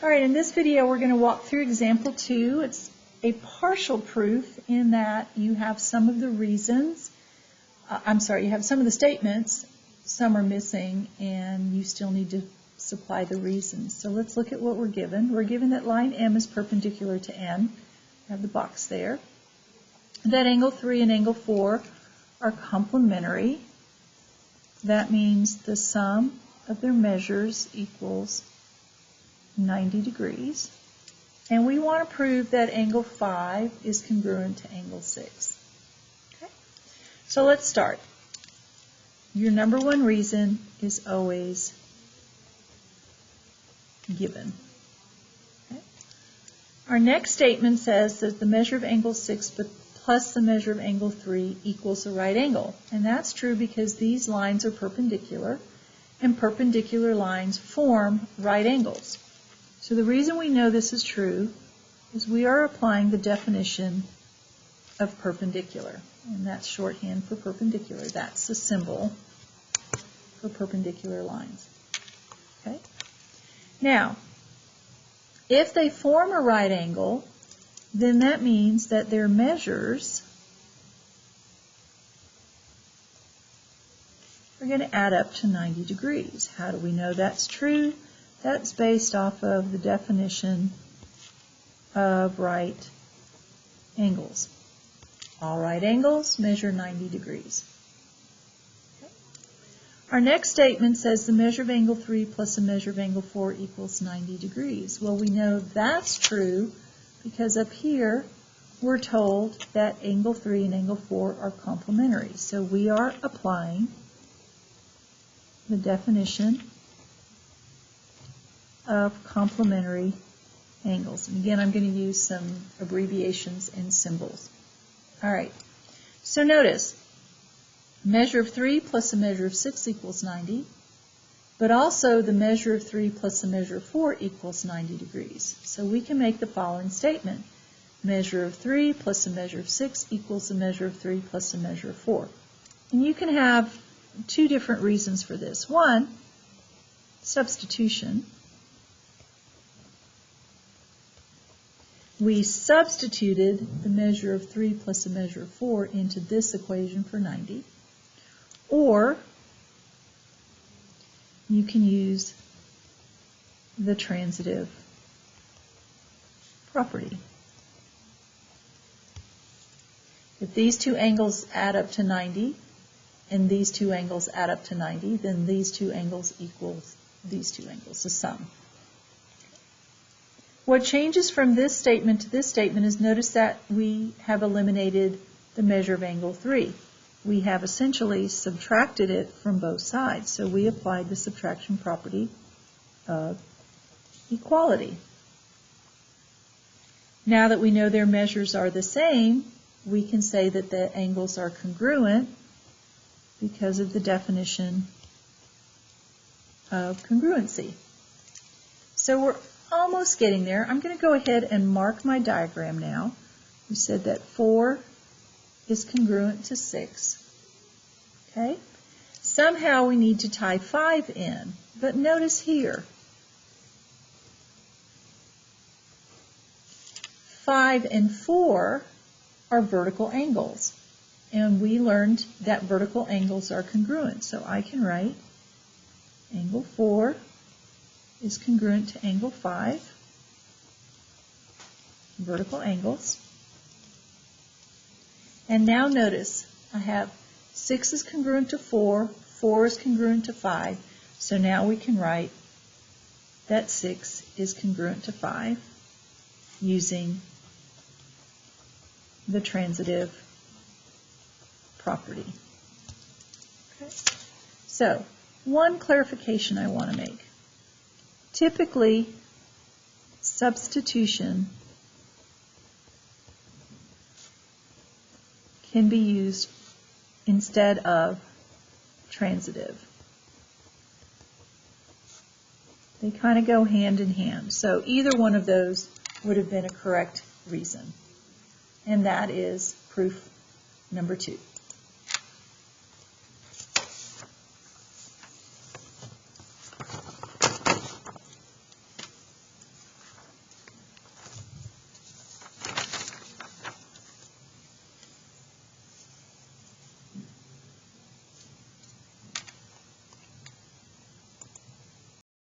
All right, in this video we're going to walk through example 2. It's a partial proof in that you have some of the reasons, you have some of the statements, some are missing, and you still need to supply the reasons. So let's look at what we're given. We're given that line M is perpendicular to N. I have the box there. That angle 3 and angle 4 are complementary. That means the sum of their measures equals 90 degrees. And we want to prove that angle 5 is congruent to angle 6. Okay? So let's start. Your number one reason is always given. Okay? Our next statement says that the measure of angle 6 plus the measure of angle 3 equals a right angle. And that's true because these lines are perpendicular, and perpendicular lines form right angles. So the reason we know this is true is we are applying the definition of perpendicular. And that's shorthand for perpendicular. That's the symbol for perpendicular lines. Okay? Now, if they form a right angle, then that means that their measures are going to add up to 90 degrees. How do we know that's true? That's based off of the definition of right angles. All right angles measure 90 degrees. Okay. Our next statement says the measure of angle 3 plus the measure of angle 4 equals 90 degrees. Well, we know that's true because up here we're told that angle 3 and angle 4 are complementary. So we are applying the definition of complementary angles. And again, I'm going to use some abbreviations and symbols. All right. So notice, measure of 3 plus the measure of 6 equals 90, but also the measure of 3 plus the measure of 4 equals 90 degrees. So we can make the following statement. Measure of 3 plus the measure of 6 equals the measure of 3 plus the measure of 4. And you can have two different reasons for this. One, substitution. We substituted the measure of 3 plus the measure of 4 into this equation for 90. Or you can use the transitive property. If these two angles add up to 90 and these two angles add up to 90, then these two angles equals these two angles, the sum. What changes from this statement to this statement is notice that we have eliminated the measure of angle 3. We have essentially subtracted it from both sides. So we applied the subtraction property of equality. Now that we know their measures are the same, we can say that the angles are congruent because of the definition of congruency. So we're almost getting there. I'm going to go ahead and mark my diagram now. We said that 4 is congruent to 6. Okay? Somehow we need to tie 5 in. But notice here, 5 and 4 are vertical angles. And we learned that vertical angles are congruent. So I can write angle 4 is congruent to angle 5, vertical angles. And now notice I have 6 is congruent to 4, 4 is congruent to 5, so now we can write that 6 is congruent to 5 using the transitive property. Okay. So, one clarification I want to make. Typically, substitution can be used instead of transitive. They kind of go hand in hand. So either one of those would have been a correct reason. And that is proof number 2.